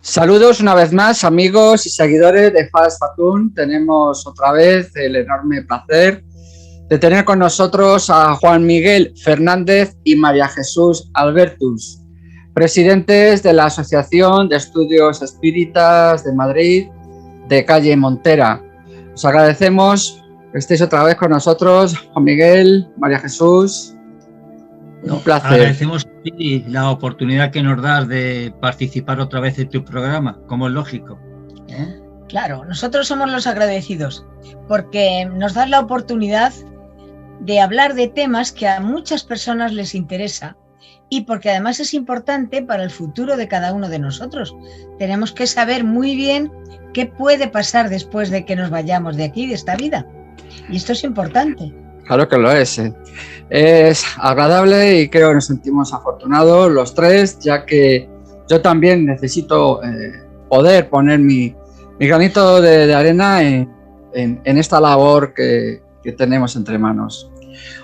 Saludos una vez más, amigos y seguidores de Fast Fatun. Tenemos otra vez el enorme placer de tener con nosotros a Juan Miguel Fernández y María Jesús Albertus, presidentes de la Asociación de Estudios Espíritas de Madrid, de calle Montera. Os agradecemos que estéis otra vez con nosotros, Juan Miguel, María Jesús. Un placer. Agradecemos la oportunidad que nos das de participar otra vez en tu programa, como es lógico. Claro, nosotros somos los agradecidos porque nos das la oportunidad de hablar de temas que a muchas personas les interesa y porque además es importante para el futuro de cada uno de nosotros. Tenemos que saber muy bien qué puede pasar después de que nos vayamos de aquí, de esta vida. Y esto es importante. Claro que lo es. Es agradable y creo que nos sentimos afortunados los tres, ya que yo también necesito poder poner mi granito de arena en esta labor que tenemos entre manos.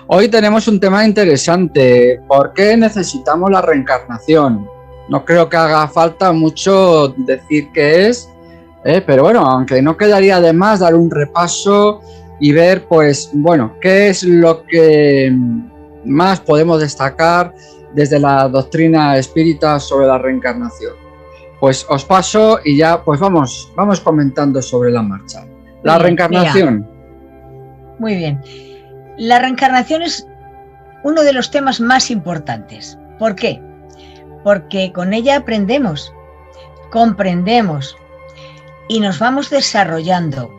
Hoy tenemos un tema interesante. ¿Por qué necesitamos la reencarnación? No creo que haga falta mucho decir qué es, pero bueno, aunque no quedaría de más dar un repaso y ver, pues, bueno, qué es lo que más podemos destacar desde la doctrina espírita sobre la reencarnación. Pues os paso y ya, pues vamos comentando sobre la marcha. La reencarnación. Mira. Muy bien. La reencarnación es uno de los temas más importantes. ¿Por qué? Porque con ella aprendemos, comprendemos y nos vamos desarrollando.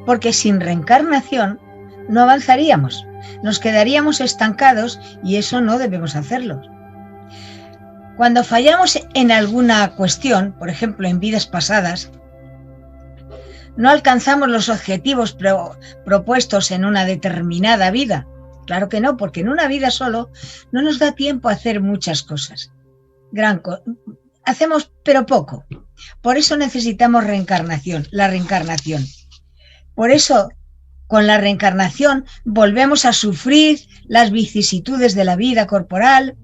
Porque sin reencarnación no avanzaríamos, nos quedaríamos estancados y eso no debemos hacerlo. Cuando fallamos en alguna cuestión, por ejemplo en vidas pasadas, no alcanzamos los objetivos propuestos en una determinada vida. Claro que no, porque en una vida solo no nos da tiempo a hacer muchas cosas. Hacemos pero poco. Por eso necesitamos reencarnación, la reencarnación. Por eso, con la reencarnación, volvemos a sufrir las vicisitudes de la vida corporal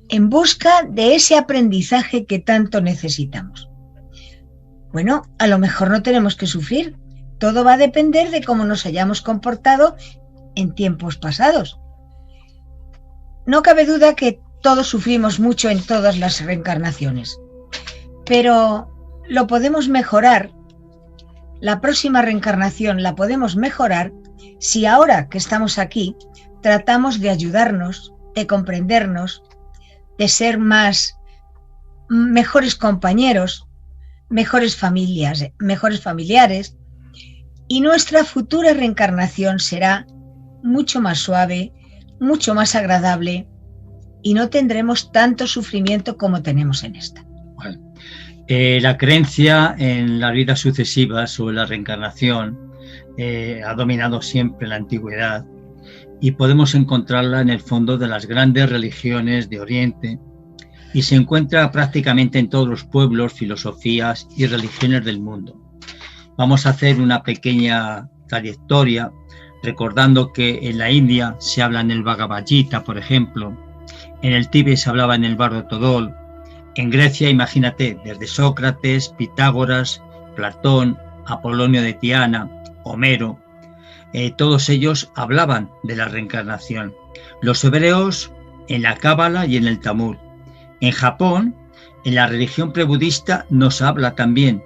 en busca de ese aprendizaje que tanto necesitamos. Bueno, a lo mejor no tenemos que sufrir. Todo va a depender de cómo nos hayamos comportado en tiempos pasados. No cabe duda que todos sufrimos mucho en todas las reencarnaciones, pero lo podemos mejorar. La próxima reencarnación la podemos mejorar si ahora que estamos aquí tratamos de ayudarnos, de comprendernos, de ser mejores compañeros, mejores familiares, y nuestra futura reencarnación será mucho más suave, mucho más agradable y no tendremos tanto sufrimiento como tenemos en esta. La creencia en las vidas sucesivas sobre la reencarnación ha dominado siempre la antigüedad y podemos encontrarla en el fondo de las grandes religiones de Oriente y se encuentra prácticamente en todos los pueblos, filosofías y religiones del mundo. Vamos a hacer una pequeña trayectoria recordando que en la India se habla en el Bhagavad Gita, por ejemplo, en el Tíbet se hablaba en el Bardo Todol. En Grecia, imagínate, desde Sócrates, Pitágoras, Platón, Apolonio de Tiana, Homero, todos ellos hablaban de la reencarnación. Los hebreos en la Cábala y en el Talmud. En Japón, en la religión prebudista, nos habla también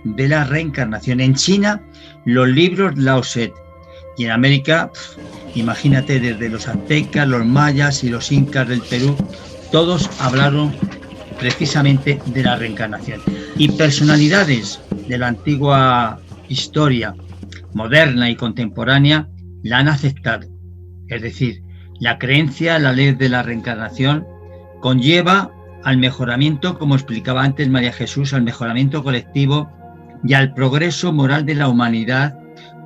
de la reencarnación. En China, los libros Lao Tse. Y en América, imagínate, desde los aztecas, los mayas y los incas del Perú, todos hablaron precisamente de la reencarnación. Y personalidades de la antigua historia moderna y contemporánea la han aceptado. Es decir, la creencia en la ley de la reencarnación conlleva al mejoramiento, como explicaba antes María Jesús, al mejoramiento colectivo y al progreso moral de la humanidad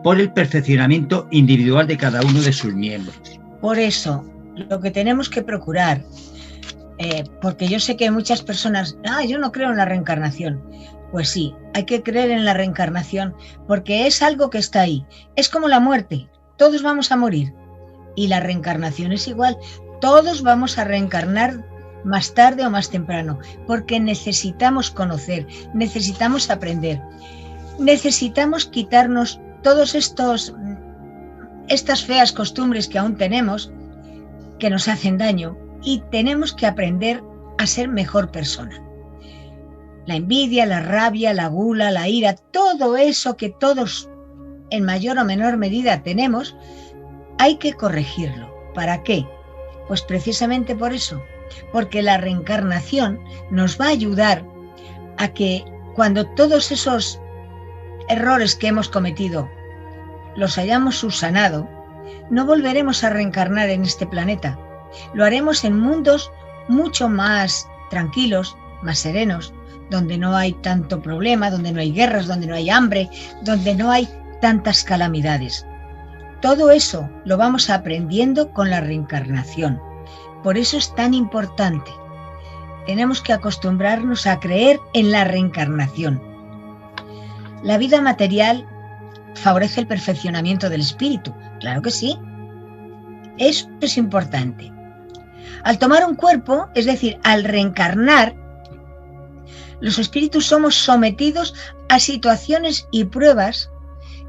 por el perfeccionamiento individual de cada uno de sus miembros. Por eso, lo que tenemos que procurar, porque yo sé que muchas personas, yo no creo en la reencarnación. Pues sí, hay que creer en la reencarnación porque es algo que está ahí. Es como la muerte, todos vamos a morir. Y la reencarnación es igual, todos vamos a reencarnar más tarde o más temprano, porque necesitamos conocer, necesitamos aprender, necesitamos quitarnos todos estas feas costumbres que aún tenemos, que nos hacen daño, y tenemos que aprender a ser mejor persona. La envidia, la rabia, la gula, la ira, todo eso que todos en mayor o menor medida tenemos, hay que corregirlo. ¿Para qué? Pues precisamente por eso, porque la reencarnación nos va a ayudar a que cuando todos esos errores que hemos cometido los hayamos subsanado, no volveremos a reencarnar en este planeta. Lo haremos en mundos mucho más tranquilos, más serenos, donde no hay tanto problema, donde no hay guerras, donde no hay hambre, donde no hay tantas calamidades. Todo eso lo vamos aprendiendo con la reencarnación. Por eso es tan importante. Tenemos que acostumbrarnos a creer en la reencarnación. La vida material favorece el perfeccionamiento del espíritu. Claro que sí. Eso es importante. Al tomar un cuerpo, es decir, al reencarnar, los espíritus somos sometidos a situaciones y pruebas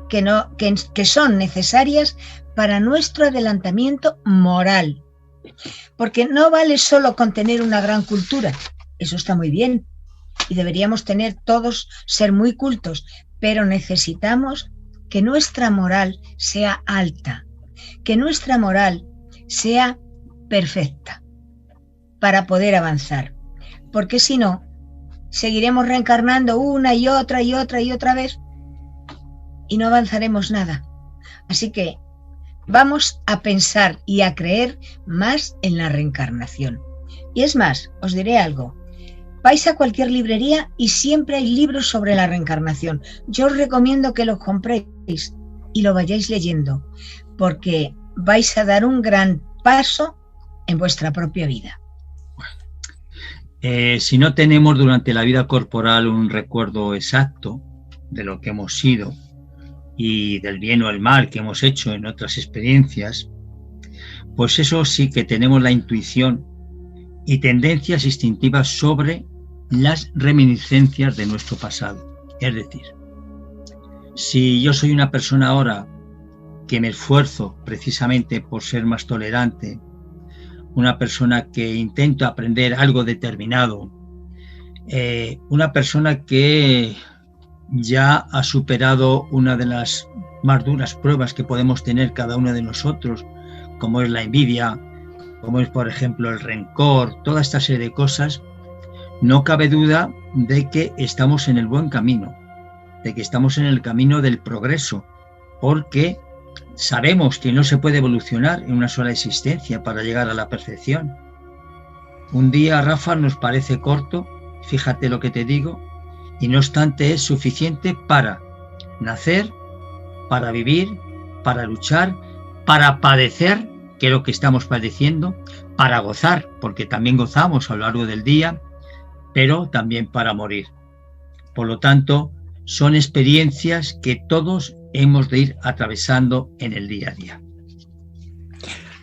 que son necesarias para nuestro adelantamiento moral. Porque no vale solo con tener una gran cultura, eso está muy bien, y deberíamos tener todos, ser muy cultos, pero necesitamos que nuestra moral sea alta, que nuestra moral sea perfecta para poder avanzar, porque si no, seguiremos reencarnando una y otra y otra y otra vez y no avanzaremos nada. Así que vamos a pensar y a creer más en la reencarnación. Y es más, os diré algo. Vais a cualquier librería y siempre hay libros sobre la reencarnación. Yo os recomiendo que los compréis y lo vayáis leyendo, porque vais a dar un gran paso en vuestra propia vida. Si no tenemos durante la vida corporal un recuerdo exacto de lo que hemos sido y del bien o el mal que hemos hecho en otras experiencias, pues eso sí que tenemos la intuición y tendencias instintivas sobre las reminiscencias de nuestro pasado. Es decir, si yo soy una persona ahora que me esfuerzo precisamente por ser más tolerante, una persona que intento aprender algo determinado, una persona que ya ha superado una de las más duras pruebas que podemos tener cada uno de nosotros, como es la envidia, como es, por ejemplo, el rencor, toda esta serie de cosas, no cabe duda de que estamos en el buen camino, de que estamos en el camino del progreso, porque sabemos que no se puede evolucionar en una sola existencia para llegar a la perfección. Un día, Rafa, nos parece corto, fíjate lo que te digo, y no obstante es suficiente para nacer, para vivir, para luchar, para padecer, que es lo que estamos padeciendo, para gozar, porque también gozamos a lo largo del día, pero también para morir. Por lo tanto, son experiencias que todos hemos de ir atravesando en el día a día.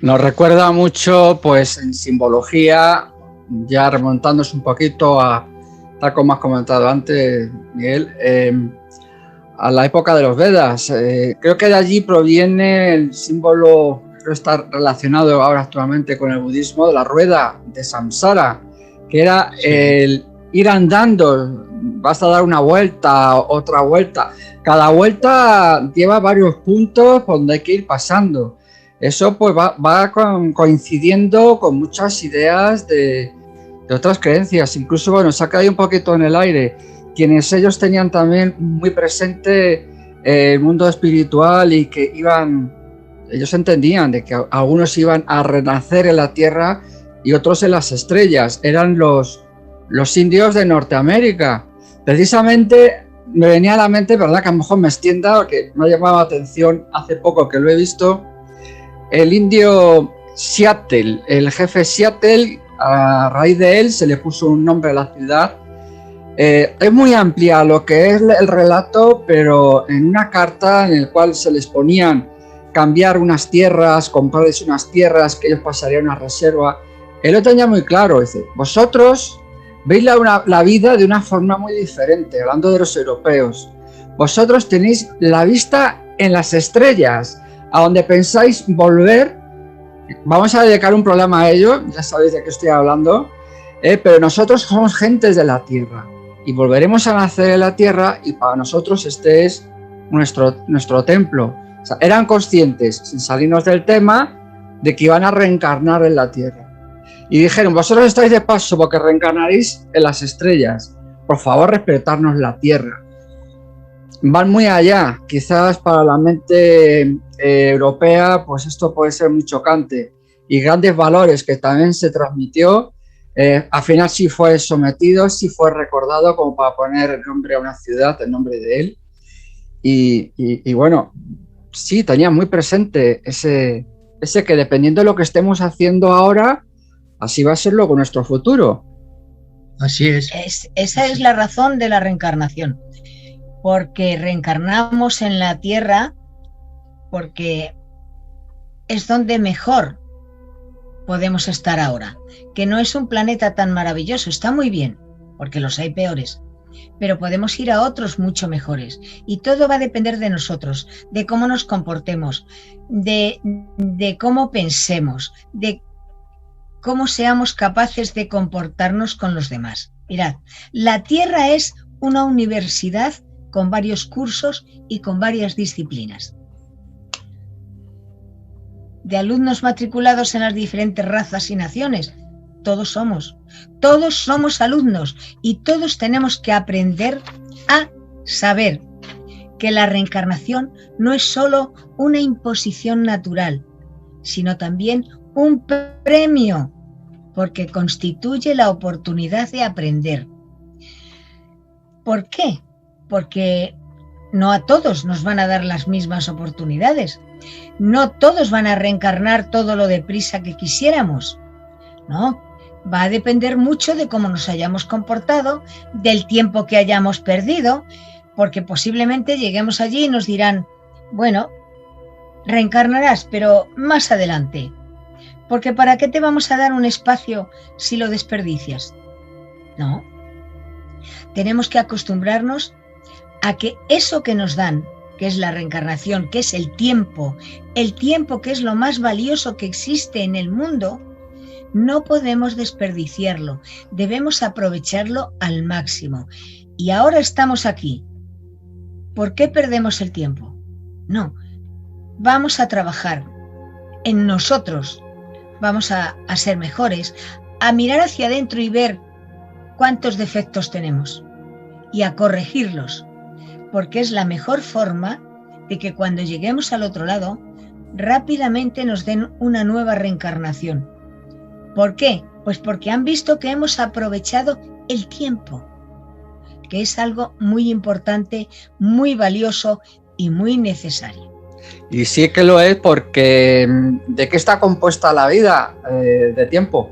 Nos recuerda mucho, pues, en simbología, ya remontándose un poquito a, tal como has comentado antes, Miguel, a la época de los Vedas. Creo que de allí proviene el símbolo, creo está relacionado ahora actualmente con el budismo, de la rueda de Samsara, que era el ir andando, vas a dar una vuelta, otra vuelta. Cada vuelta lleva varios puntos por donde hay que ir pasando. Eso pues va coincidiendo con muchas ideas de otras creencias. Incluso, bueno, se ha caído un poquito en el aire. Quienes ellos tenían también muy presente el mundo espiritual y que ellos entendían de que algunos iban a renacer en la tierra y otros en las estrellas. Eran los indios de Norteamérica. Precisamente me venía a la mente, verdad que a lo mejor me extienda, porque me ha llamado la atención hace poco que lo he visto, el indio Seattle, el jefe Seattle, a raíz de él se le puso un nombre a la ciudad. Es muy amplia lo que es el relato, pero en una carta en la cual se les ponían cambiar unas tierras, comprarles unas tierras que ellos pasarían a una reserva, él lo tenía muy claro, dice, vosotros veis la vida de una forma muy diferente, hablando de los europeos. Vosotros tenéis la vista en las estrellas, a donde pensáis volver. Vamos a dedicar un programa a ello, ya sabéis de qué estoy hablando, pero nosotros somos gentes de la tierra y volveremos a nacer en la tierra y para nosotros este es nuestro templo. O sea, eran conscientes, sin salirnos del tema, de que iban a reencarnar en la tierra. Y dijeron, vosotros estáis de paso porque reencarnaréis en las estrellas. Por favor, respetarnos la tierra. Van muy allá. Quizás para la mente europea, pues esto puede ser muy chocante. Y grandes valores que también se transmitió, al final sí fue sometido, sí fue recordado como para poner el nombre a una ciudad, el nombre de él. Y bueno, sí, tenía muy presente ese que dependiendo de lo que estemos haciendo ahora, así va a serlo con nuestro futuro. Así es. Esa es la razón de la reencarnación, porque reencarnamos en la Tierra porque es donde mejor podemos estar ahora, que no es un planeta tan maravilloso, está muy bien, porque los hay peores, pero podemos ir a otros mucho mejores y todo va a depender de nosotros, de cómo nos comportemos, de cómo pensemos, de cómo seamos capaces de comportarnos con los demás. Mirad, la Tierra es una universidad con varios cursos y con varias disciplinas. De alumnos matriculados en las diferentes razas y naciones, todos somos alumnos y todos tenemos que aprender a saber que la reencarnación no es solo una imposición natural, sino también un premio, porque constituye la oportunidad de aprender. ¿Por qué? Porque no a todos nos van a dar las mismas oportunidades. No todos van a reencarnar todo lo deprisa que quisiéramos. No, va a depender mucho de cómo nos hayamos comportado, del tiempo que hayamos perdido, porque posiblemente lleguemos allí y nos dirán, bueno, reencarnarás, pero más adelante. Porque ¿para qué te vamos a dar un espacio si lo desperdicias? No. Tenemos que acostumbrarnos a que eso que nos dan, que es la reencarnación, que es el tiempo que es lo más valioso que existe en el mundo, no podemos desperdiciarlo. Debemos aprovecharlo al máximo. Y ahora estamos aquí. ¿Por qué perdemos el tiempo? No. Vamos a trabajar en nosotros. Vamos a ser mejores, a mirar hacia adentro y ver cuántos defectos tenemos y a corregirlos, porque es la mejor forma de que cuando lleguemos al otro lado rápidamente nos den una nueva reencarnación. ¿Por qué? Pues porque han visto que hemos aprovechado el tiempo, que es algo muy importante, muy valioso y muy necesario. Y sí que lo es porque ¿de qué está compuesta la vida? De tiempo.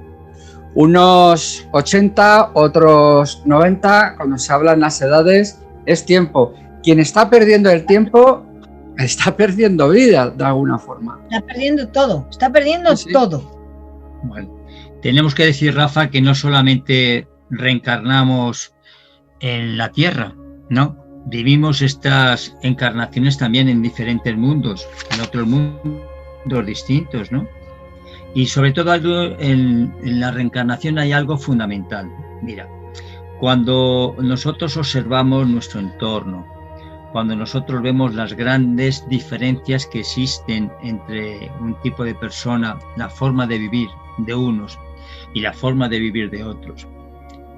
Unos 80, otros 90, cuando se hablan las edades, es tiempo. Quien está perdiendo el tiempo, está perdiendo vida de alguna forma. Está perdiendo todo, está perdiendo todo. Bueno, tenemos que decir, Rafa, que no solamente reencarnamos en la Tierra, ¿no? Vivimos estas encarnaciones también en diferentes mundos, en otros mundos distintos, ¿no? Y sobre todo en la reencarnación hay algo fundamental. Mira, cuando nosotros observamos nuestro entorno, cuando nosotros vemos las grandes diferencias que existen entre un tipo de persona, la forma de vivir de unos y la forma de vivir de otros,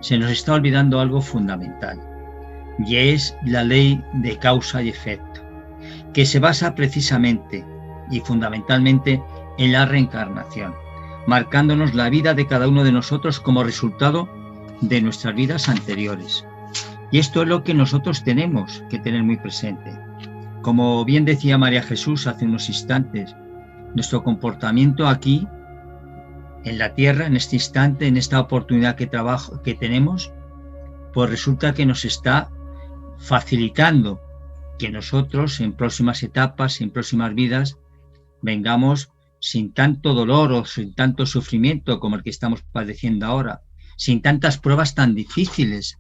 se nos está olvidando algo fundamental. Y es la ley de causa y efecto, que se basa precisamente y fundamentalmente en la reencarnación, marcándonos la vida de cada uno de nosotros como resultado de nuestras vidas anteriores. Y esto es lo que nosotros tenemos que tener muy presente. Como bien decía María Jesús hace unos instantes, nuestro comportamiento aquí, en la Tierra, en este instante, en esta oportunidad que tenemos, pues resulta que nos está facilitando que nosotros en próximas etapas, en próximas vidas, vengamos sin tanto dolor o sin tanto sufrimiento como el que estamos padeciendo ahora, sin tantas pruebas tan difíciles,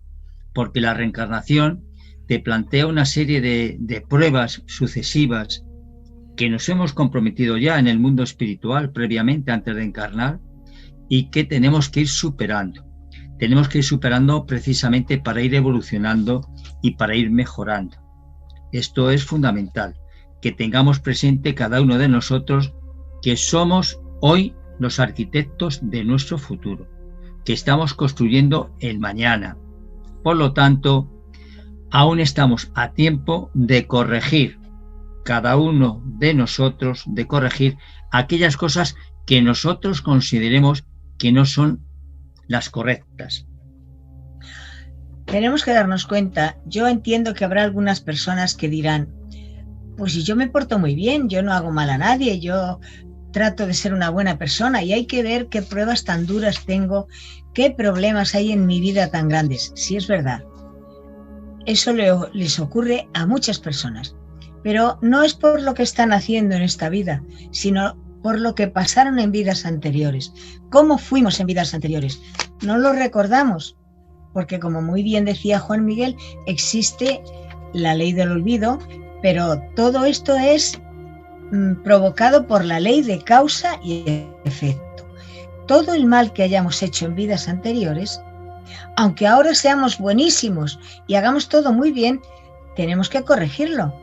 porque la reencarnación te plantea una serie de pruebas sucesivas que nos hemos comprometido ya en el mundo espiritual previamente antes de encarnar y que tenemos que ir superando. Tenemos que ir superando precisamente para ir evolucionando y para ir mejorando. Esto es fundamental, que tengamos presente cada uno de nosotros que somos hoy los arquitectos de nuestro futuro, que estamos construyendo el mañana. Por lo tanto, aún estamos a tiempo de corregir, cada uno de nosotros, de corregir aquellas cosas que nosotros consideremos que no son las correctas. Tenemos que darnos cuenta, yo entiendo que habrá algunas personas que dirán, pues si yo me porto muy bien, yo no hago mal a nadie, yo trato de ser una buena persona, y hay que ver qué pruebas tan duras tengo, qué problemas hay en mi vida tan grandes. Sí, es verdad, eso les ocurre a muchas personas, pero no es por lo que están haciendo en esta vida, sino por lo que pasaron en vidas anteriores. ¿Cómo fuimos en vidas anteriores? No lo recordamos, porque como muy bien decía Juan Miguel, existe la ley del olvido, pero todo esto es provocado por la ley de causa y efecto. Todo el mal que hayamos hecho en vidas anteriores, aunque ahora seamos buenísimos y hagamos todo muy bien, tenemos que corregirlo,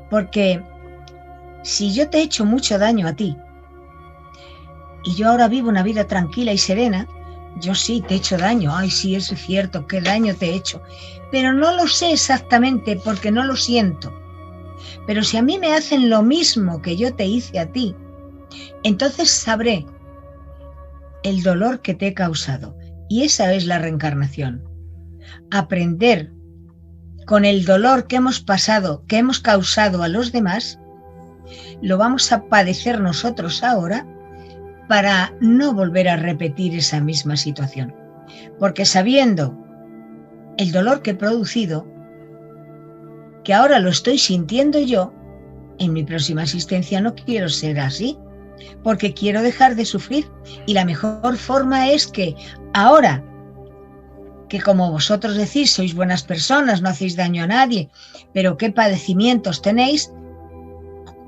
porque si yo te he hecho mucho daño a ti, y yo ahora vivo una vida tranquila y serena, yo sí te he hecho daño, ay sí, eso es cierto, qué daño te he hecho, pero no lo sé exactamente porque no lo siento. Pero si a mí me hacen lo mismo que yo te hice a ti, entonces sabré el dolor que te he causado. Y esa es la reencarnación. Aprender con el dolor que hemos pasado, que hemos causado a los demás, lo vamos a padecer nosotros ahora para no volver a repetir esa misma situación. Porque sabiendo el dolor que he producido, que ahora lo estoy sintiendo yo, en mi próxima existencia no quiero ser así, porque quiero dejar de sufrir, y la mejor forma es que ahora, que como vosotros decís, sois buenas personas, no hacéis daño a nadie, pero qué padecimientos tenéis,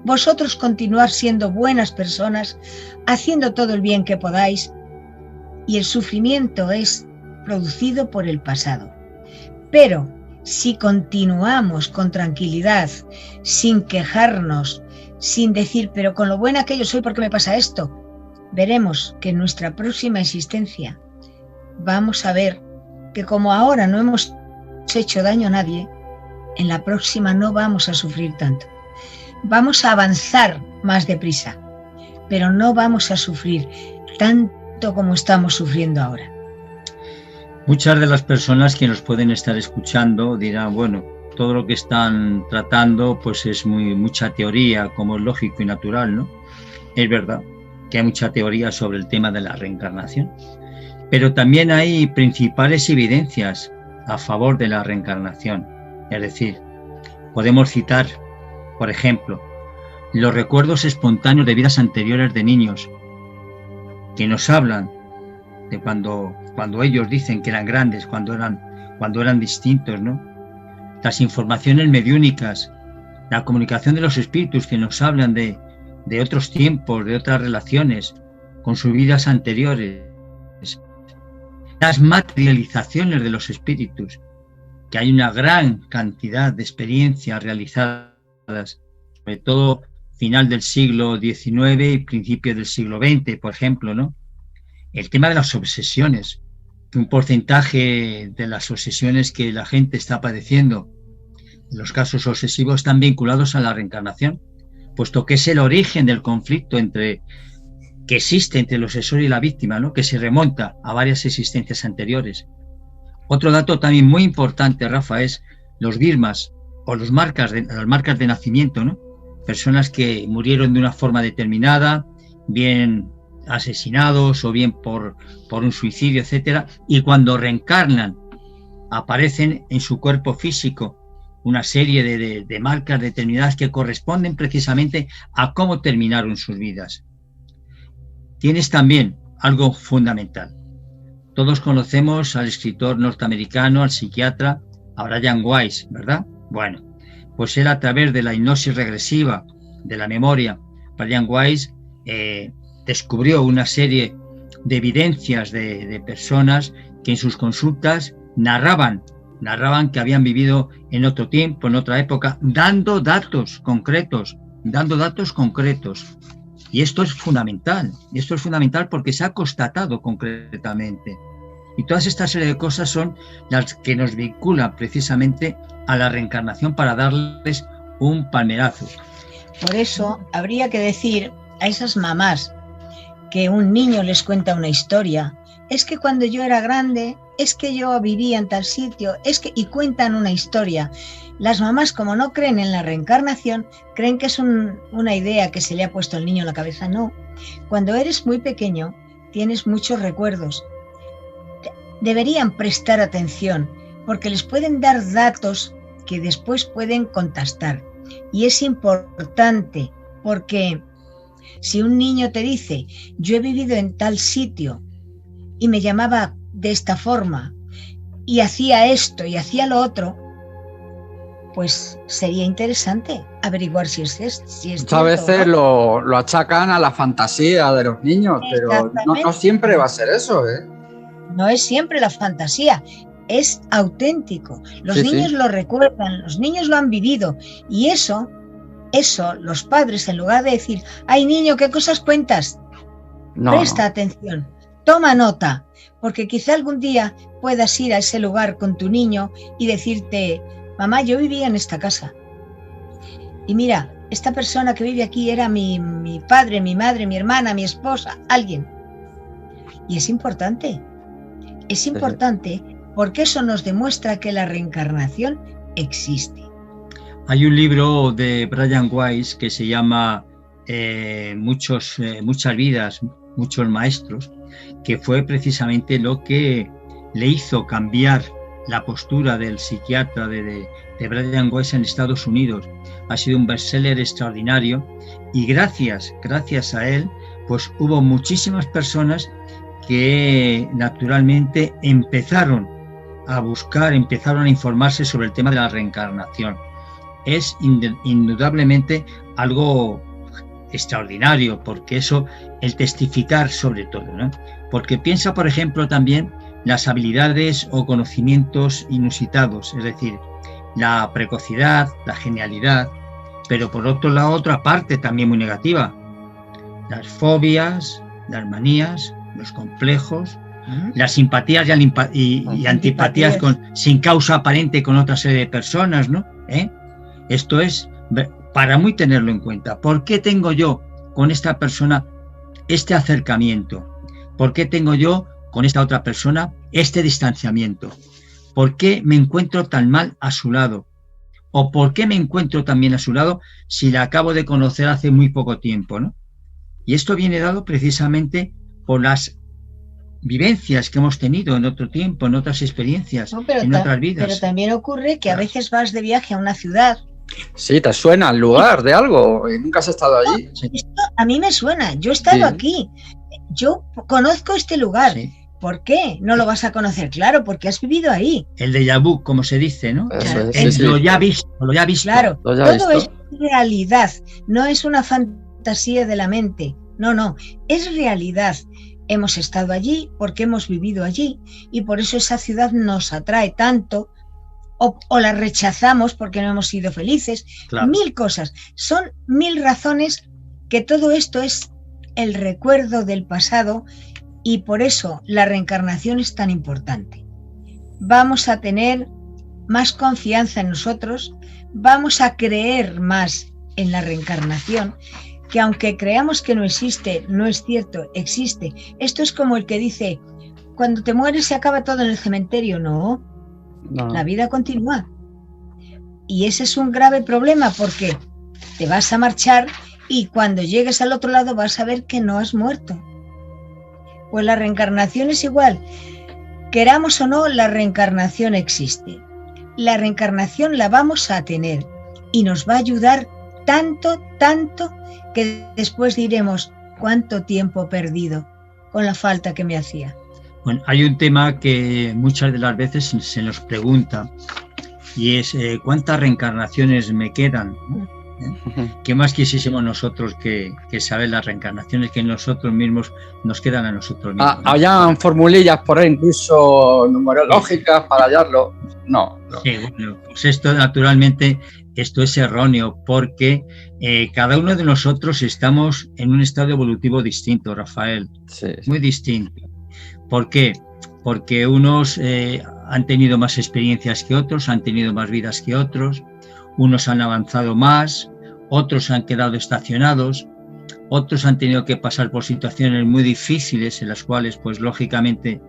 vosotros continuar siendo buenas personas, haciendo todo el bien que podáis, y el sufrimiento es producido por el pasado. Pero si continuamos con tranquilidad, sin quejarnos, sin decir, pero con lo buena que yo soy, ¿por qué me pasa esto? Veremos que en nuestra próxima existencia vamos a ver que como ahora no hemos hecho daño a nadie, en la próxima no vamos a sufrir tanto. Vamos a avanzar más deprisa, pero no vamos a sufrir tanto como estamos sufriendo ahora. Muchas de las personas que nos pueden estar escuchando dirán, bueno, todo lo que están tratando pues es mucha teoría, como es lógico y natural, ¿no? Es verdad que hay mucha teoría sobre el tema de la reencarnación, pero también hay principales evidencias a favor de la reencarnación. Es decir, podemos citar, por ejemplo, los recuerdos espontáneos de vidas anteriores de niños que nos hablan de cuando ellos dicen que eran grandes, cuando eran distintos, ¿no? Las informaciones mediúnicas, la comunicación de los espíritus que nos hablan de otros tiempos, de otras relaciones con sus vidas anteriores, las materializaciones de los espíritus, que hay una gran cantidad de experiencias realizadas, sobre todo final del siglo XIX y principio del siglo XX, por ejemplo, ¿no? El tema de las obsesiones, que un porcentaje de las obsesiones que la gente está padeciendo, los casos obsesivos, están vinculados a la reencarnación, puesto que es el origen del conflicto que existe entre el obsesor y la víctima, ¿no? Que se remonta a varias existencias anteriores. Otro dato también muy importante, Rafa, es los birmas o las marcas de nacimiento, ¿no? Personas que murieron de una forma determinada, bien asesinados o bien por un suicidio, etcétera, y cuando reencarnan aparecen en su cuerpo físico una serie de marcas determinadas que corresponden precisamente a cómo terminaron sus vidas. tienes también algo fundamental. Todos conocemos al escritor norteamericano, al psiquiatra, a Brian Weiss, ¿verdad? Bueno, pues él, a través de la hipnosis regresiva de la memoria, Brian Weiss descubrió una serie de evidencias de personas que en sus consultas narraban que habían vivido en otro tiempo, en otra época, dando datos concretos. Y esto es fundamental porque se ha constatado concretamente. Y todas esta serie de cosas son las que nos vinculan precisamente a la reencarnación para darles un palmerazo. Por eso habría que decir a esas mamás que un niño les cuenta una historia, es que cuando yo era grande, es que yo vivía en tal sitio, y cuentan una historia. Las mamás, como no creen en la reencarnación, creen que es una idea que se le ha puesto al niño en la cabeza. No, cuando eres muy pequeño, tienes muchos recuerdos. Deberían prestar atención, porque les pueden dar datos que después pueden contrastar. Y es importante, porque si un niño te dice, yo he vivido en tal sitio y me llamaba de esta forma y hacía esto y hacía lo otro, pues sería interesante averiguar si es Muchas veces lo achacan a la fantasía de los niños, pero no siempre va a ser eso, ¿eh? No es siempre la fantasía, es auténtico. Los niños lo recuerdan, los niños lo han vivido, y eso, los padres, en lugar de decir, ay niño, ¿qué cosas cuentas? Presta atención, toma nota, porque quizá algún día puedas ir a ese lugar con tu niño y decirte, mamá, yo vivía en esta casa. Y mira, esta persona que vive aquí era mi padre, mi madre, mi hermana, mi esposa, alguien. Y es importante porque eso nos demuestra que la reencarnación existe. Hay un libro de Brian Weiss que se llama Muchas vidas, muchos maestros, que fue precisamente lo que le hizo cambiar la postura del psiquiatra de Brian Weiss en Estados Unidos. Ha sido un bestseller extraordinario y gracias a él, pues hubo muchísimas personas que naturalmente empezaron a buscar, empezaron a informarse sobre el tema de la reencarnación. Es indudablemente algo extraordinario, porque eso, el testificar sobre todo, ¿no? Porque piensa, por ejemplo, también las habilidades o conocimientos inusitados, es decir, la precocidad, la genialidad, pero por otro lado, otra parte también muy negativa, las fobias, las manías, los complejos, las simpatías y antipatías sin causa aparente con otra serie de personas, ¿no? Esto es para muy tenerlo en cuenta. ¿Por qué tengo yo con esta persona este acercamiento? ¿Por qué tengo yo con esta otra persona este distanciamiento? ¿Por qué me encuentro tan mal a su lado? ¿O por qué me encuentro tan bien a su lado si la acabo de conocer hace muy poco tiempo, ¿no? Y esto viene dado precisamente por las vivencias que hemos tenido en otro tiempo, en otras experiencias, en otras vidas. Pero también ocurre que a veces vas de viaje a una ciudad. Sí, te suena el lugar de algo y nunca has estado allí. Esto a mí me suena, yo he estado aquí, yo conozco este lugar. Sí. ¿Por qué no lo vas a conocer? Claro, porque has vivido ahí. El déjà vu, como se dice, ¿no? Eso es, lo ya visto. Claro, todo es realidad, no es una fantasía de la mente. No, es realidad. Hemos estado allí porque hemos vivido allí y por eso esa ciudad nos atrae tanto o la rechazamos porque no hemos sido felices. Claro. 1000 cosas. Son 1000 razones que todo esto es el recuerdo del pasado y por eso la reencarnación es tan importante. Vamos a tener más confianza en nosotros, vamos a creer más en la reencarnación, que aunque creamos que no existe, no es cierto, existe. Esto es como el que dice, cuando te mueres se acaba todo en el cementerio. No, la vida continúa. Y ese es un grave problema porque te vas a marchar y cuando llegues al otro lado vas a ver que no has muerto. Pues la reencarnación es igual. Queramos o no, la reencarnación existe. La reencarnación la vamos a tener y nos va a ayudar tanto, que después diremos, cuánto tiempo perdido con la falta que me hacía. Bueno, hay un tema que muchas de las veces se nos pregunta y es ¿cuántas reencarnaciones me quedan? ¿Qué más quisiésemos nosotros que saber las reencarnaciones que nosotros mismos nos quedan a nosotros mismos? Hayan formulillas por ahí, incluso numerológicas para hallarlo. No. Sí, bueno, pues esto naturalmente, esto es erróneo porque cada uno de nosotros estamos en un estado evolutivo distinto, Rafael, sí. Muy distinto. ¿Por qué? Porque unos han tenido más experiencias que otros, han tenido más vidas que otros, unos han avanzado más, otros han quedado estacionados, otros han tenido que pasar por situaciones muy difíciles en las cuales, pues lógicamente,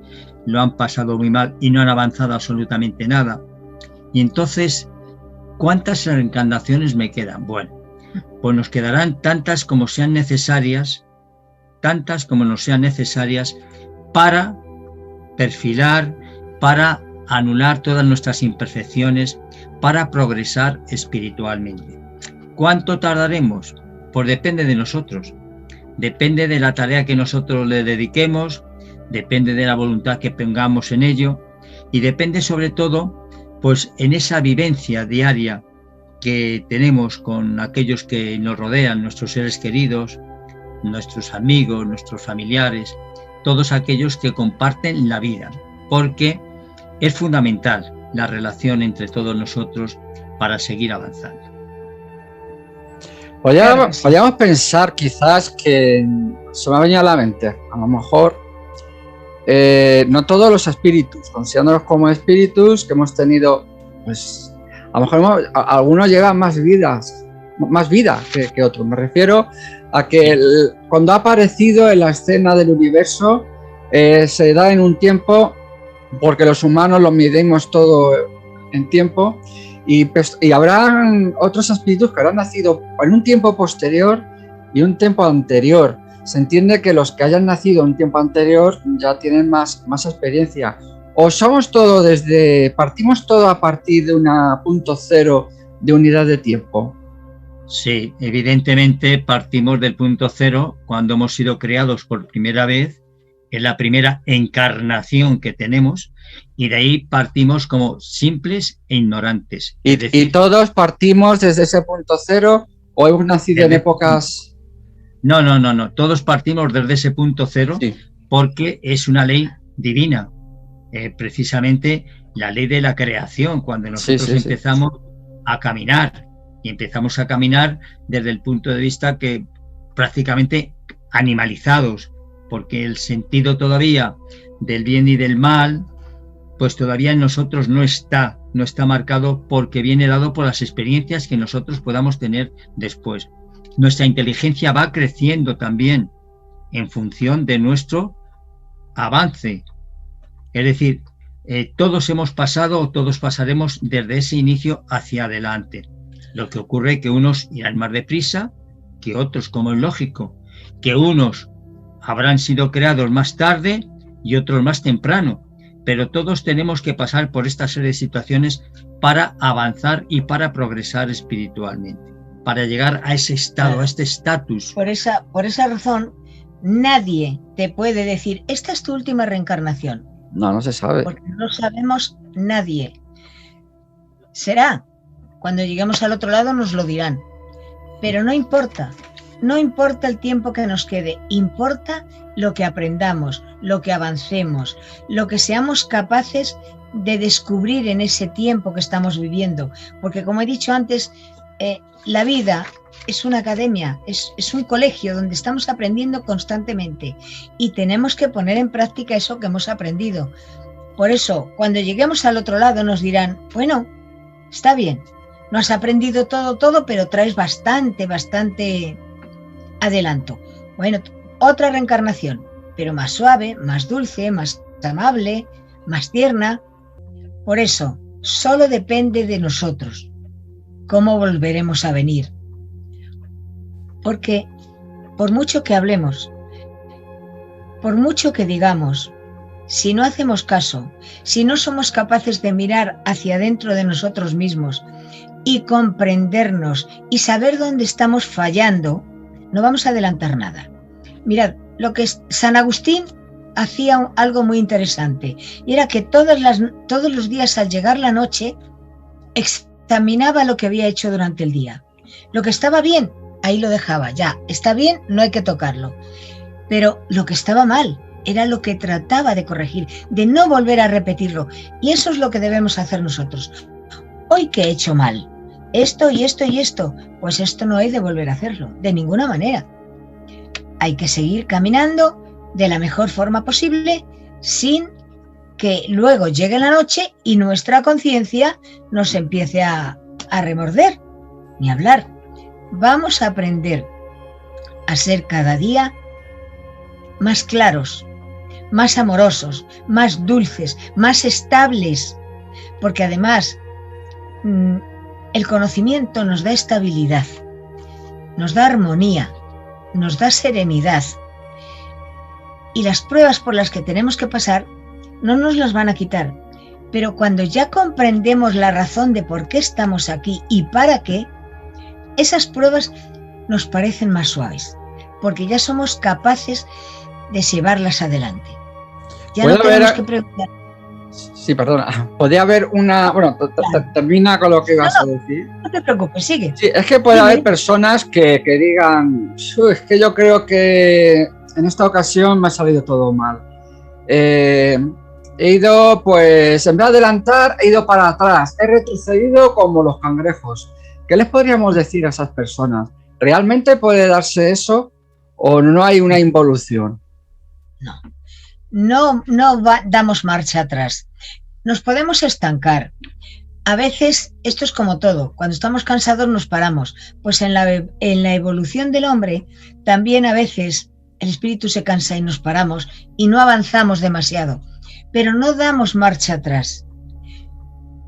lo han pasado muy mal y no han avanzado absolutamente nada. Y entonces, ¿cuántas reencarnaciones me quedan? Bueno, pues nos quedarán tantas como sean necesarias, para perfilar, para anular todas nuestras imperfecciones, para progresar espiritualmente. ¿Cuánto tardaremos? Pues depende de nosotros, depende de la tarea que nosotros le dediquemos, depende de la voluntad que pongamos en ello y depende sobre todo pues en esa vivencia diaria que tenemos con aquellos que nos rodean, nuestros seres queridos, nuestros amigos, nuestros familiares, todos aquellos que comparten la vida, porque es fundamental la relación entre todos nosotros para seguir avanzando. Podríamos pensar quizás que se me ha venido a la mente, a lo mejor no todos los espíritus, considerándolos como espíritus que hemos tenido, pues a lo mejor algunos llevan más vida que otros. Me refiero a que cuando ha aparecido en la escena del universo se da en un tiempo, porque los humanos lo medimos todo en tiempo, y habrán otros espíritus que habrán nacido en un tiempo posterior y un tiempo anterior. Se entiende que los que hayan nacido en un tiempo anterior ya tienen más experiencia. ¿O partimos todo a partir de una punto cero de unidad de tiempo? Sí, evidentemente partimos del punto cero cuando hemos sido creados por primera vez, en la primera encarnación que tenemos, y de ahí partimos como simples e ignorantes. ¿Y todos partimos desde ese punto cero o hemos nacido en épocas...? No, todos partimos desde ese punto cero, sí, porque es una ley divina, precisamente la ley de la creación, cuando nosotros empezamos a caminar, y empezamos a caminar desde el punto de vista que prácticamente animalizados, porque el sentido todavía del bien y del mal, pues todavía en nosotros no está marcado, porque viene dado por las experiencias que nosotros podamos tener después. Nuestra inteligencia va creciendo también en función de nuestro avance. Es decir, todos hemos pasado o todos pasaremos desde ese inicio hacia adelante. Lo que ocurre es que unos irán más deprisa que otros, como es lógico, que unos habrán sido creados más tarde y otros más temprano, pero todos tenemos que pasar por esta serie de situaciones para avanzar y para progresar espiritualmente, para llegar a ese estado, a este estatus. Por esa razón, nadie te puede decir, esta es tu última reencarnación. No se sabe. Porque no sabemos nadie. Será. Cuando lleguemos al otro lado nos lo dirán. Pero no importa. No importa el tiempo que nos quede. Importa lo que aprendamos, lo que avancemos, lo que seamos capaces de descubrir en ese tiempo que estamos viviendo. Porque como he dicho antes, la vida es una academia, es un colegio donde estamos aprendiendo constantemente y tenemos que poner en práctica eso que hemos aprendido. Por eso, cuando lleguemos al otro lado nos dirán, bueno, está bien, no has aprendido todo, pero traes bastante adelanto. Bueno, otra reencarnación, pero más suave, más dulce, más amable, más tierna. Por eso, solo depende de nosotros cómo volveremos a venir. Porque por mucho que hablemos, por mucho que digamos, si no hacemos caso, si no somos capaces de mirar hacia adentro de nosotros mismos y comprendernos y saber dónde estamos fallando, no vamos a adelantar nada. Mirad, lo que San Agustín hacía algo muy interesante, y era que todos los días al llegar la noche examinaba lo que había hecho durante el día. Lo que estaba bien, ahí lo dejaba, ya, está bien, no hay que tocarlo. Pero lo que estaba mal era lo que trataba de corregir, de no volver a repetirlo. Y eso es lo que debemos hacer nosotros. Hoy que he hecho mal, esto y esto y esto, pues esto no hay de volver a hacerlo, de ninguna manera. Hay que seguir caminando de la mejor forma posible, sin que luego llegue la noche y nuestra conciencia nos empiece a remorder, ni hablar. Vamos a aprender a ser cada día más claros, más amorosos, más dulces, más estables, porque además el conocimiento nos da estabilidad, nos da armonía, nos da serenidad, y las pruebas por las que tenemos que pasar no nos las van a quitar, pero cuando ya comprendemos la razón de por qué estamos aquí y para qué, esas pruebas nos parecen más suaves, porque ya somos capaces de llevarlas adelante. Ya no tenemos que preguntar. Sí, perdona. Podría haber una... Bueno, termina con lo que ibas a decir. No te preocupes, sigue. Sí, es que puede haber personas que digan, es que yo creo que en esta ocasión me ha salido todo mal. He ido, pues, en vez de adelantar, he ido para atrás. He retrocedido como los cangrejos. ¿Qué les podríamos decir a esas personas? ¿Realmente puede darse eso o no hay una involución? No damos marcha atrás. Nos podemos estancar. A veces esto es como todo. Cuando estamos cansados nos paramos. Pues en la evolución del hombre también a veces el espíritu se cansa y nos paramos y no avanzamos demasiado. Pero no damos marcha atrás.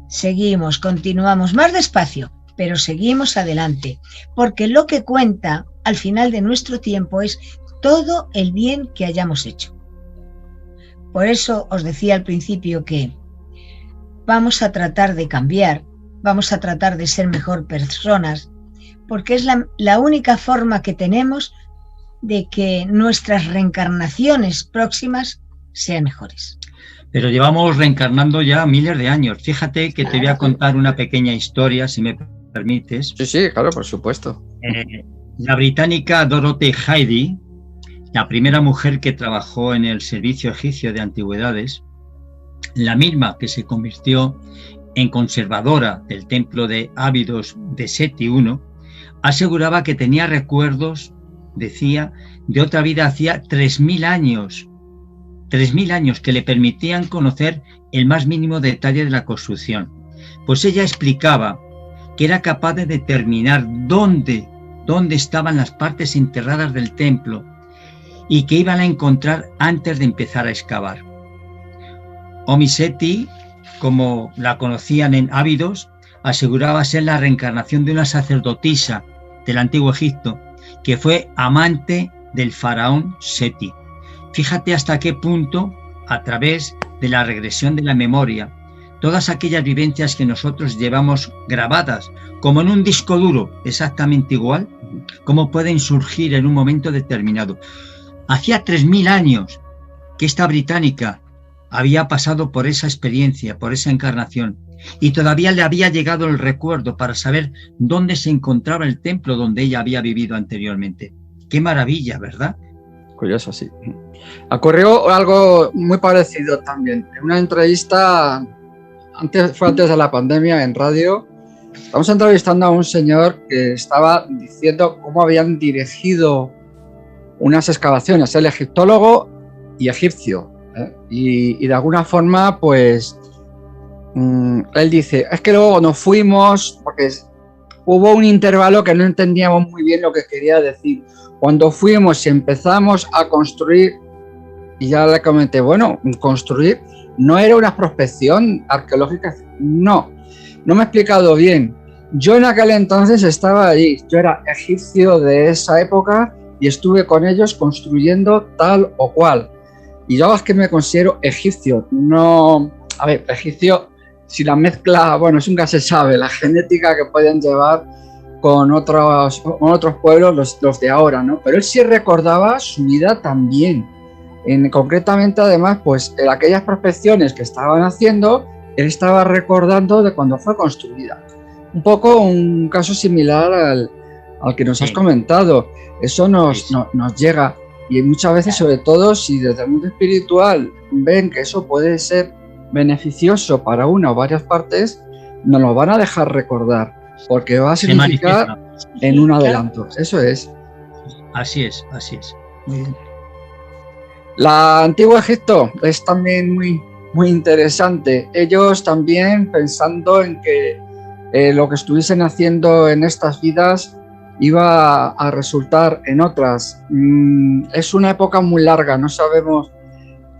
Seguimos, continuamos más despacio, pero seguimos adelante. Porque lo que cuenta al final de nuestro tiempo es todo el bien que hayamos hecho. Por eso os decía al principio que vamos a tratar de cambiar, vamos a tratar de ser mejor personas, porque es la única forma que tenemos de que nuestras reencarnaciones próximas sean mejores. Pero llevamos reencarnando ya miles de años. Fíjate que te voy a contar una pequeña historia, si me permites. Sí, claro, por supuesto. La británica Dorothy Heidi, la primera mujer que trabajó en el servicio egipcio de antigüedades, la misma que se convirtió en conservadora del templo de Abidos de Seti I, aseguraba que tenía recuerdos, decía, de otra vida hacía 3.000 años. 3.000 años que le permitían conocer el más mínimo detalle de la construcción. Pues ella explicaba que era capaz de determinar dónde estaban las partes enterradas del templo y que iban a encontrar antes de empezar a excavar. Omiseti, como la conocían en Abidos, aseguraba ser la reencarnación de una sacerdotisa del antiguo Egipto que fue amante del faraón Seti. Fíjate hasta qué punto, a través de la regresión de la memoria, todas aquellas vivencias que nosotros llevamos grabadas, como en un disco duro, exactamente igual, cómo pueden surgir en un momento determinado. Hacía 3.000 años que esta británica había pasado por esa experiencia, por esa encarnación, y todavía le había llegado el recuerdo para saber dónde se encontraba el templo donde ella había vivido anteriormente. ¡Qué maravilla!, ¿verdad? Curioso, sí. Ocurrió algo muy parecido también. En una entrevista, fue antes de la pandemia, en radio, estamos entrevistando a un señor que estaba diciendo cómo habían dirigido unas excavaciones, el egiptólogo y egipcio. Y de alguna forma, pues, él dice, es que luego nos fuimos, porque hubo un intervalo que no entendíamos muy bien lo que quería decir. Cuando fuimos y empezamos a construir, y ya le comenté, bueno, construir no era una prospección arqueológica, no me he explicado bien. Yo en aquel entonces estaba allí, yo era egipcio de esa época y estuve con ellos construyendo tal o cual. Y yo es que me considero egipcio, no... A ver, egipcio, si la mezcla, bueno, eso nunca se sabe, la genética que pueden llevar, con otros pueblos, los de ahora, ¿no? Pero él sí recordaba su vida también. Concretamente, además, pues en aquellas prospecciones que estaban haciendo, él estaba recordando de cuando fue construida. Un poco un caso similar al que nos has comentado. Eso nos llega, y muchas veces, sobre todo si desde el mundo espiritual ven que eso puede ser beneficioso para una o varias partes, nos lo van a dejar recordar, porque va a significar en un adelanto. Eso es. Así es, así es. Muy bien. La antigua Egipto es también muy interesante. Ellos también pensando en que lo que estuviesen haciendo en estas vidas iba a resultar en otras. Es una época muy larga, no sabemos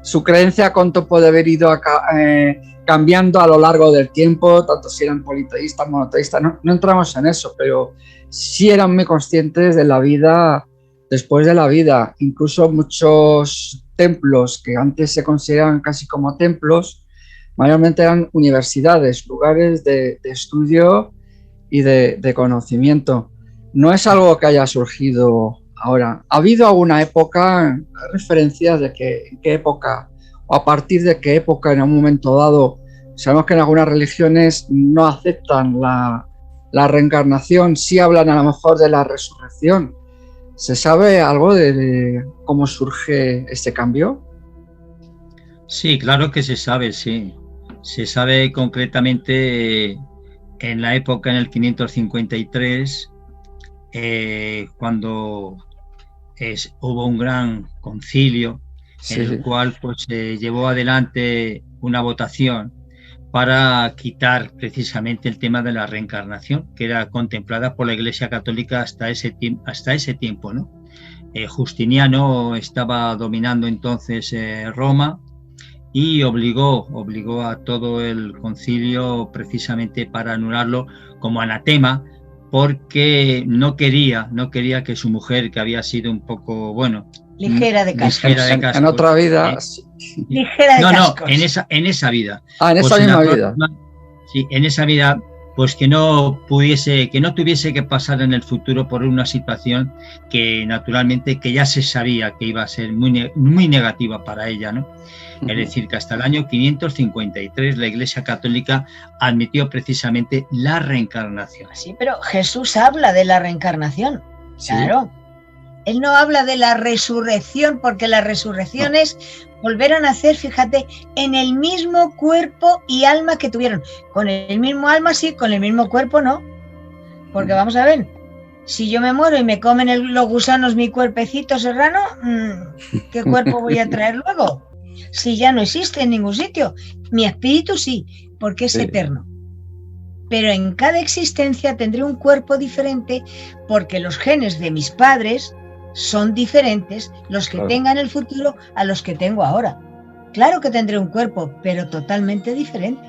su creencia cuánto puede haber ido cambiando a lo largo del tiempo, tanto si eran politeístas, monoteístas, no entramos en eso, pero sí eran muy conscientes de la vida después de la vida. Incluso muchos templos que antes se consideraban casi como templos, mayormente eran universidades, lugares de estudio y de conocimiento. No es algo que haya surgido ahora. ¿Ha habido alguna época, referencias de en qué época o a partir de qué época en un momento dado? Sabemos que en algunas religiones no aceptan la reencarnación, sí hablan a lo mejor de la resurrección. ¿Se sabe algo de cómo surge este cambio? Sí, claro que se sabe, sí. Se sabe concretamente en la época, en el 553, cuando hubo un gran concilio, en el cual pues, se llevó adelante una votación para quitar precisamente el tema de la reencarnación, que era contemplada por la Iglesia Católica hasta ese tiempo, ¿no? Justiniano estaba dominando entonces Roma y obligó a todo el concilio precisamente para anularlo como anatema, porque no quería que su mujer, que había sido un poco, ligera de cascos, en otra vida, ligera de cascos. No, en esa vida. En esa misma vida. Sí, en esa vida, pues que no tuviese que pasar en el futuro por una situación que naturalmente que ya se sabía que iba a ser muy negativa para ella, ¿no? Es decir, que hasta el año 553 la Iglesia Católica admitió precisamente la reencarnación. Sí, pero Jesús habla de la reencarnación, ¿sí? Claro. Él no habla de la resurrección, porque la resurrección es volver a nacer, fíjate, en el mismo cuerpo y alma que tuvieron. Con el mismo alma sí, con el mismo cuerpo no. Porque vamos a ver, si yo me muero y me comen los gusanos mi cuerpecito serrano, ¿qué cuerpo voy a traer luego? Si ya no existe en ningún sitio. Mi espíritu sí, porque es eterno. Pero en cada existencia tendré un cuerpo diferente, porque los genes de mis padres son diferentes, los que tenga en el futuro a los que tengo ahora. Claro que tendré un cuerpo, pero totalmente diferente.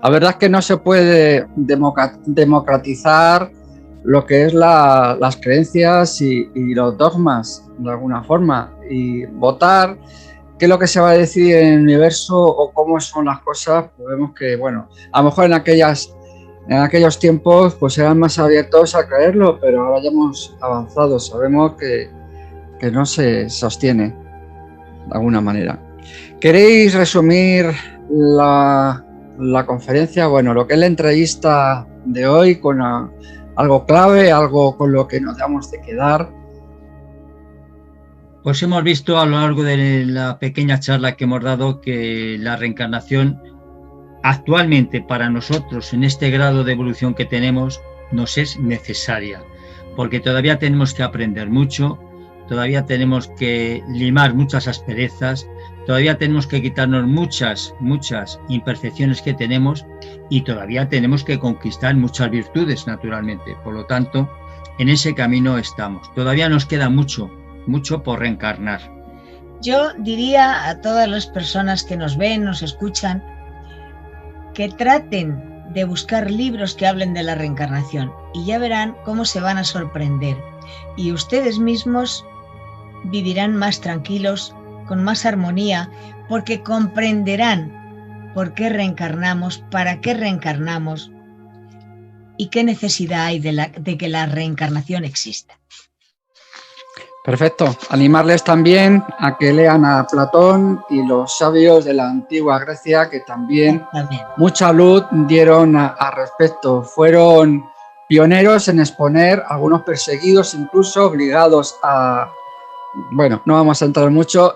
La verdad es que no se puede democratizar lo que es las creencias y los dogmas, de alguna forma, y votar qué es lo que se va a decir en el universo o cómo son las cosas. Pues vemos que, a lo mejor en aquellos tiempos pues eran más abiertos a creerlo, pero ahora ya hemos avanzado, sabemos que no se sostiene de alguna manera. ¿Queréis resumir la conferencia, lo que es la entrevista de hoy, con algo clave, algo con lo que nos debamos de quedar? Pues hemos visto a lo largo de la pequeña charla que hemos dado que la reencarnación actualmente para nosotros en este grado de evolución que tenemos nos es necesaria, porque todavía tenemos que aprender mucho, todavía tenemos que limar muchas asperezas, todavía tenemos que quitarnos muchas imperfecciones que tenemos y todavía tenemos que conquistar muchas virtudes, naturalmente. Por lo tanto, en ese camino estamos. Todavía nos queda mucho por reencarnar. Yo diría a todas las personas que nos ven, nos escuchan, que traten de buscar libros que hablen de la reencarnación y ya verán cómo se van a sorprender. Y ustedes mismos vivirán más tranquilos, con más armonía, porque comprenderán por qué reencarnamos, para qué reencarnamos y qué necesidad hay de que la reencarnación exista. Perfecto. Animarles también a que lean a Platón y los sabios de la antigua Grecia, que también mucha luz dieron a respecto. Fueron pioneros en exponer, algunos perseguidos, incluso obligados a, bueno, no vamos a entrar mucho,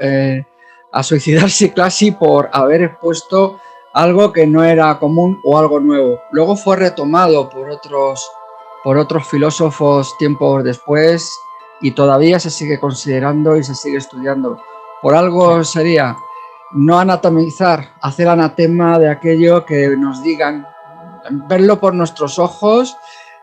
a suicidarse casi por haber expuesto algo que no era común o algo nuevo. Luego fue retomado por otros filósofos tiempos después, y todavía se sigue considerando y se sigue estudiando. Por algo sería no anatomizar, hacer anatema de aquello que nos digan, verlo por nuestros ojos,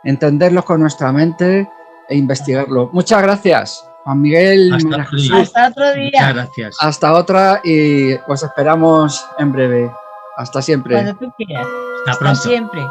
entenderlo con nuestra mente e investigarlo. Muchas gracias, Juan Miguel. Hasta otro día. Muchas gracias. Hasta otra, y os esperamos en breve. Hasta siempre. Cuando tú quieras. Hasta pronto. Hasta siempre.